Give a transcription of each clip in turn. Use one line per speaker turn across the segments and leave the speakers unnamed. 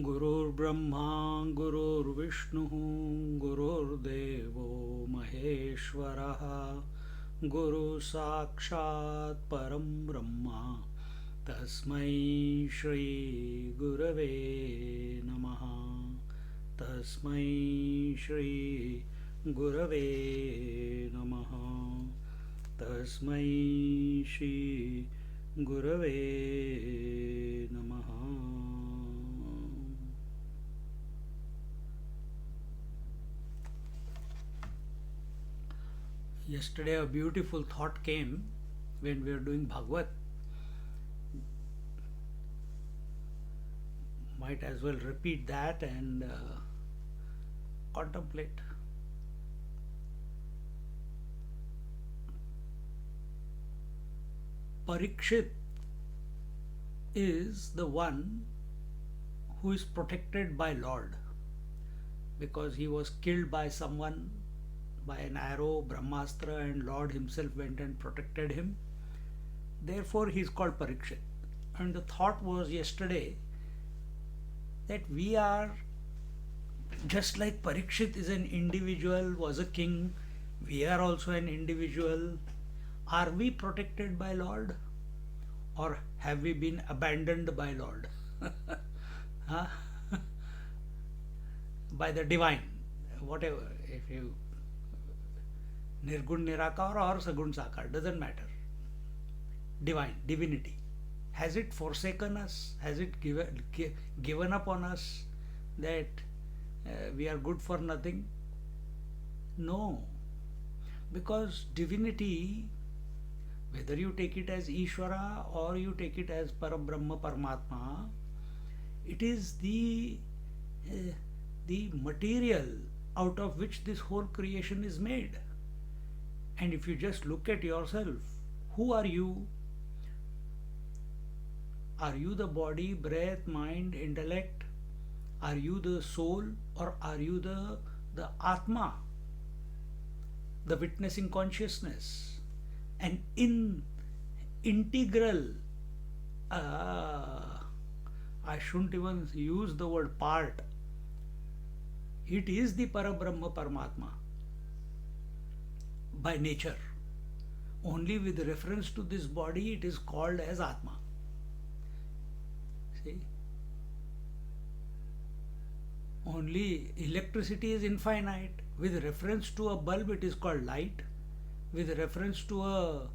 गुरुर्ब्रह्मा गुरुर्विष्णुः गुरुर्देवो महेश्वरः गुरुसाक्षात् परं ब्रह्म तस्मै श्री गुरवे नमः। तस्मै श्री गुरवे नमः। तस्मै श्री गुरवे नमः। Yesterday a beautiful thought came when we were doing Bhagavad. Might as well repeat that and contemplate. Parikshit is the one who is protected by Lord because he was killed by someone, by an arrow, Brahmastra, and Lord himself went and protected him. Therefore he is called Parikshit. And the thought was yesterday that we are just like Parikshit is an individual, was a king, we are also an individual. Are we protected by Lord or have we been abandoned by Lord? Huh? By the divine, whatever, if you Nirgun Nirakar or Sagun Sakar, doesn't matter. Divine, divinity. Has it forsaken us? Has it given up on us that we are good for nothing? No. Because divinity, whether you take it as Ishvara or you take it as Parabrahma Paramatma, it is the material out of which this whole creation is made. And if you just look at yourself, who are you? Are you the body, breath, mind, intellect? Are you the soul or are you the Atma, the witnessing consciousness? An integral, I shouldn't even use the word part. It is the Parabrahma Paramatma by nature. Only with reference to this body it is called as Atma. See? Only electricity is infinite. With reference to a bulb it is called light. With reference to a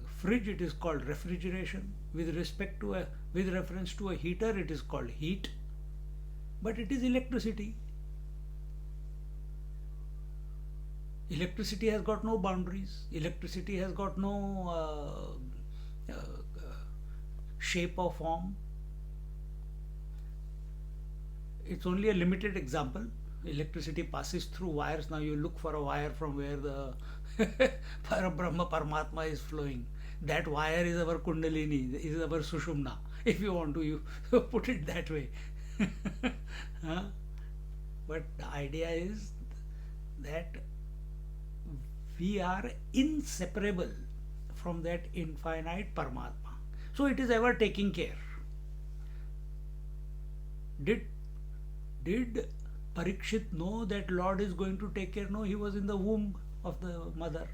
fridge it is called refrigeration. With reference to a heater it is called heat. But it is electricity. Electricity has got no boundaries. Electricity has got no shape or form. It's only a limited example. Electricity passes through wires. Now you look for a wire from where the Parabrahma Paramatma is flowing. That wire is our Kundalini, is our Sushumna, if you want to put it that way. Huh? But the idea is that we are inseparable from that infinite Paramatma. So it is ever taking care. Did Parikshit know that Lord is going to take care? No, he was in the womb of the mother.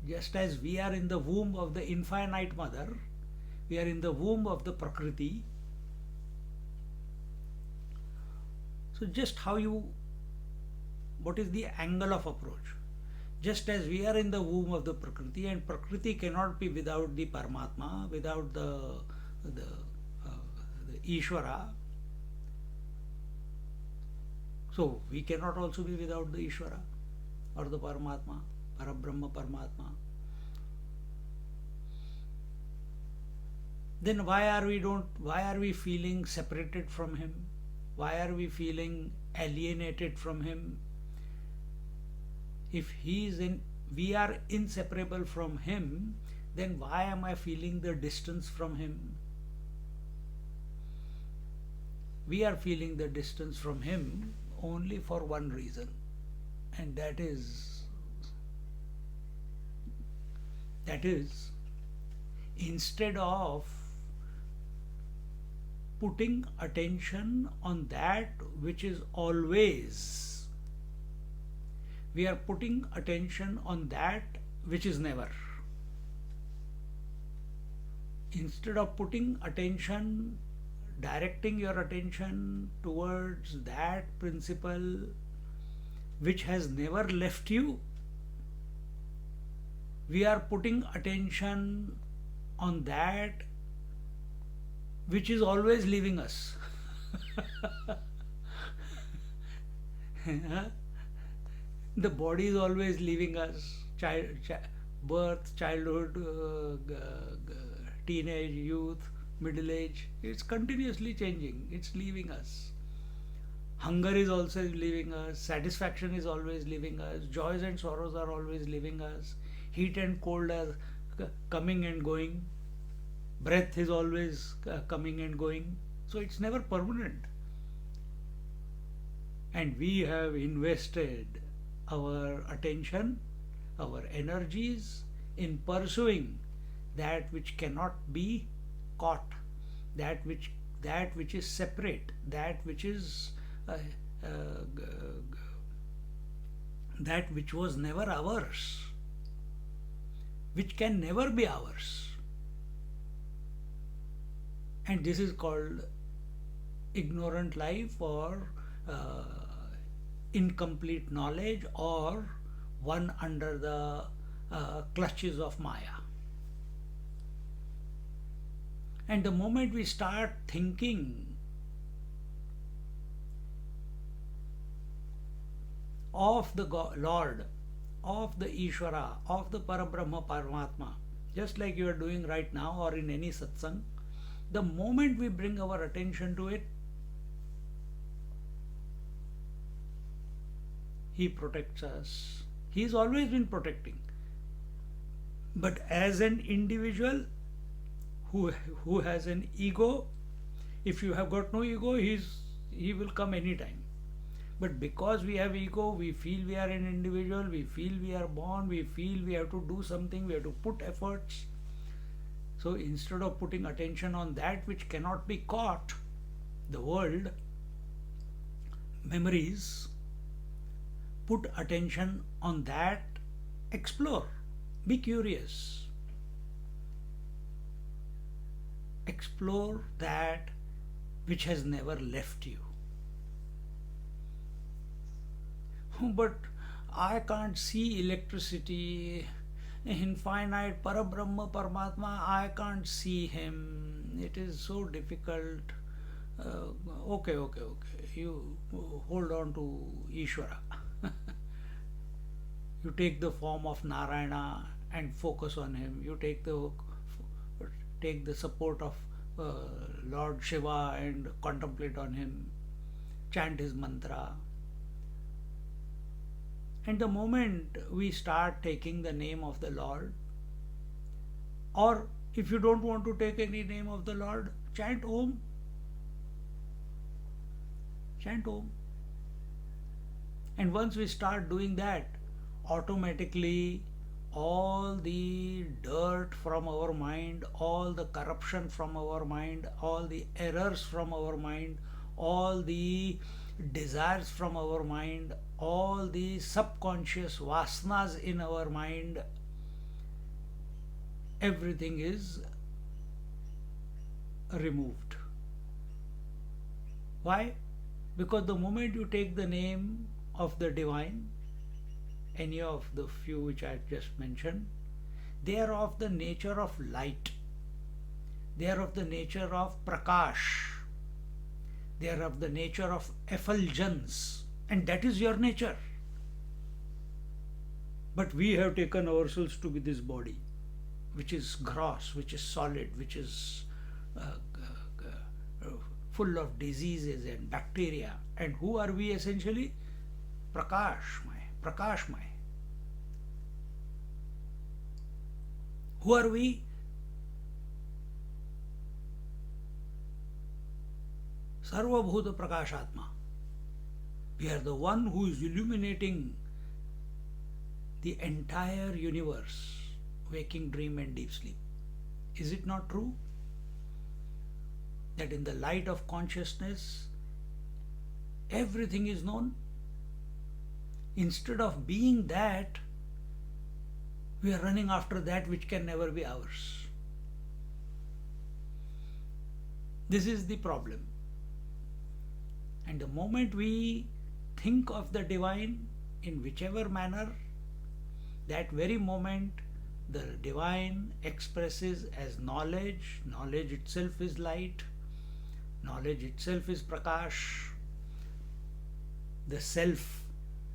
Just as we are in the womb of the infinite mother, we are in the womb of the Prakriti. So just what is the angle of approach? Just as we are in the womb of the Prakriti, and Prakriti cannot be without the Paramatma, without the Ishvara. So we cannot also be without the Ishvara or the Paramatma, Parabrahma Paramatma. Then why are we feeling separated from him? Why are we feeling alienated from him? If we are inseparable from him, then why am I feeling the distance from him? We are feeling the distance from him only for one reason, and that is instead of putting attention on that which is always. We are putting attention on that which is never. Instead of putting attention, directing your attention towards that principle which has never left you, we are putting attention on that which is always leaving us. The body is always leaving us. Birth, childhood, teenage, youth, middle age. It's continuously changing. It's leaving us. Hunger is also leaving us. Satisfaction is always leaving us. Joys and sorrows are always leaving us. Heat and cold are coming and going. Breath is always coming and going. So it's never permanent. And we have invested our attention, our energies in pursuing that which cannot be caught, that which is separate, that which is that which was never ours, which can never be ours. And this is called ignorant life, or incomplete knowledge, or one under the clutches of Maya. And the moment we start thinking of the Lord, of the Ishvara, of the Parabrahma Paramatma, just like you are doing right now or in any satsang, the moment we bring our attention to it, He protects us. He's always been protecting. But as an individual who has an ego, if you have got no ego, he will come anytime. But because we have ego, we feel we are an individual, we feel we are born, we feel we have to do something, we have to put efforts. So instead of putting attention on that which cannot be caught, the world, memories, put attention on that, explore, be curious. Explore that which has never left you. But I can't see electricity, infinite Parabrahma Paramatma, I can't see him. It is so difficult. Okay. You hold on to Ishvara. You take the form of Narayana and focus on him. You take the support of Lord Shiva and contemplate on him. Chant his mantra. And the moment we start taking the name of the Lord, or if you don't want to take any name of the Lord, chant Om. Chant Om. And once we start doing that, automatically all the dirt from our mind, all the corruption from our mind, all the errors from our mind, all the desires from our mind, all the subconscious vasanas in our mind, everything is removed. Why? Because the moment you take the name of the divine, any of the few which I just mentioned, they are of the nature of light. They are of the nature of prakash. They are of the nature of effulgence. And that is your nature. But we have taken ourselves to be this body, which is gross, which is solid, which is full of diseases and bacteria. And who are we essentially? Prakashmay. Who are we? Sarvabhuta Prakashatma. We are the one who is illuminating the entire universe, waking, dream and deep sleep. Is it not true? that in the light of consciousness everything is known. Instead of being that, we are running after that which can never be ours. This is the problem. And the moment we think of the divine in whichever manner, that very moment the divine expresses as knowledge. Knowledge itself is light. Knowledge itself is prakash. The self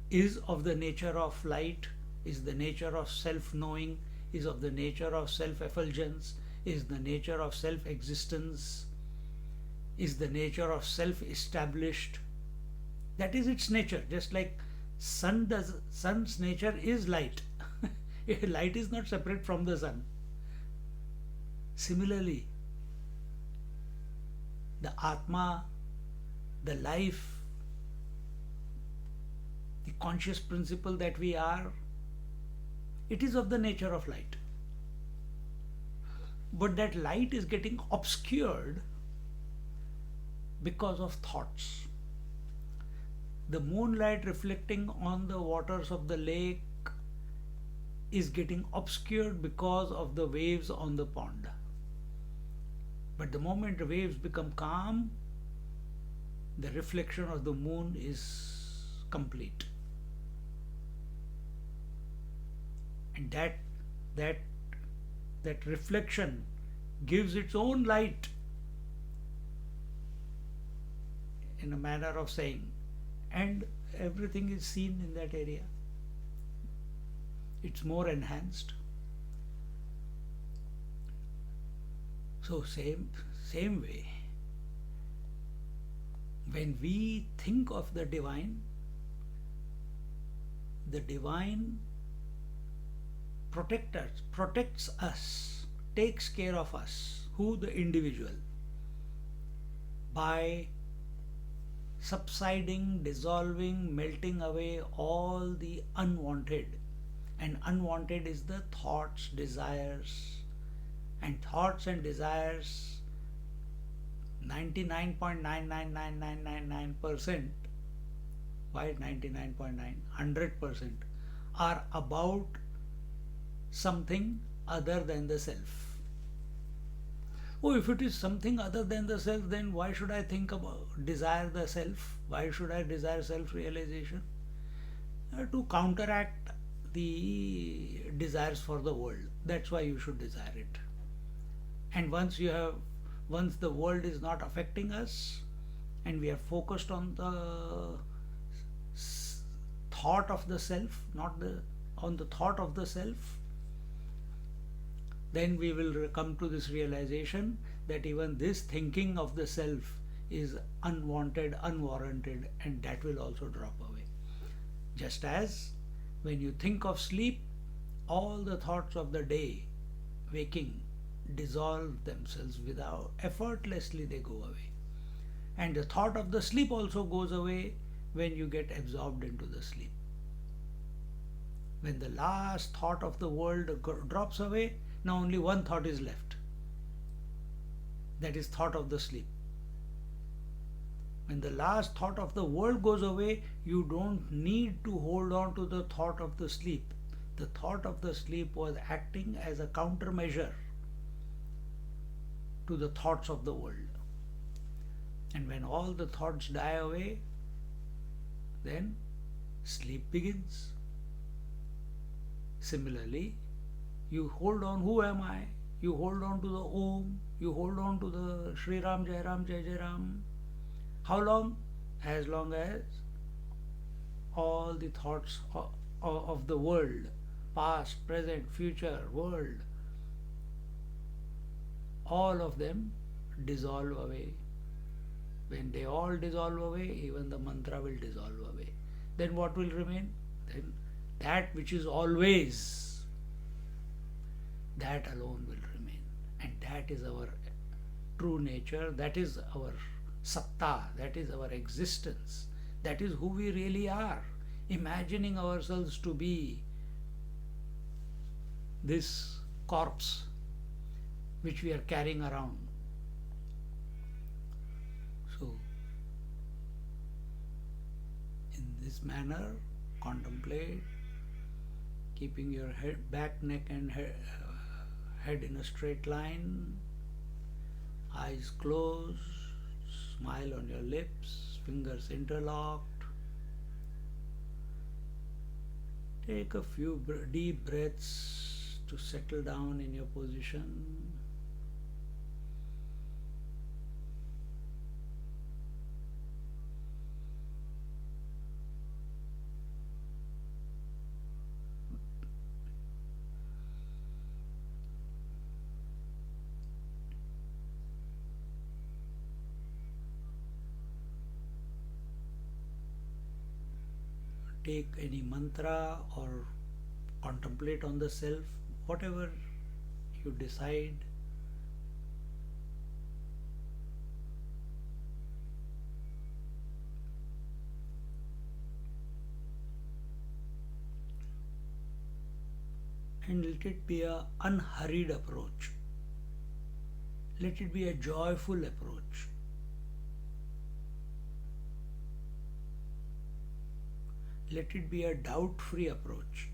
is of the nature of light, is the nature of self-knowing, is of the nature of self-effulgence, is the nature of self-existence, is the nature of self-established. That is its nature. Just like sun's nature is light. Light is not separate from the sun. Similarly, the Atma, the life, the conscious principle that we are, it is of the nature of light. But that light is getting obscured because of thoughts. The moonlight reflecting on the waters of the lake is getting obscured because of the waves on the pond. But the moment the waves become calm, the reflection of the moon is complete. And that reflection gives its own light, in a manner of saying, and everything is seen in that area. It's more enhanced. So same way, when we think of the divine protects us, takes care of us, who? The individual, by subsiding, dissolving, melting away all the unwanted. And unwanted is the thoughts, desires. And thoughts and desires, 99.99999%, why 99.9? 100% are about something other than the self. Oh, if it is something other than the self, then why should I think about desire the self? Why should I desire self-realization? To counteract the desires for the world. That's why you should desire it. And once the world is not affecting us, and we are focused on the thought of the self, on the thought of the self, then we will come to this realization that even this thinking of the self is unwanted, unwarranted, and that will also drop away. Just as when you think of sleep, all the thoughts of the day, waking, dissolve themselves effortlessly they go away. And the thought of the sleep also goes away when you get absorbed into the sleep. When the last thought of the world drops away, now only one thought is left. That is thought of the sleep. When the last thought of the world goes away, you don't need to hold on to the thought of the sleep. The thought of the sleep was acting as a countermeasure to the thoughts of the world. And when all the thoughts die away, then sleep begins. Similarly, you hold on, who am I? You hold on to the Om, you hold on to the Shri Ram, Jai Ram, Jai Jai Ram. How long? As long as all the thoughts of the world, past, present, future, world, all of them dissolve away. When they all dissolve away, even the mantra will dissolve away. Then what will remain? Then that which is always, that alone will remain. And that is our true nature, that is our satta, that is our existence, that is who we really are. Imagining ourselves to be this corpse which we are carrying around. this manner. Contemplate, keeping your head, back, neck, and head in a straight line, eyes closed, smile on your lips, fingers interlocked. Take a few deep breaths to settle down in your position. Take any mantra or contemplate on the self, whatever you decide. And let it be a unhurried approach. Let it be a joyful approach. Let it be a doubt-free approach.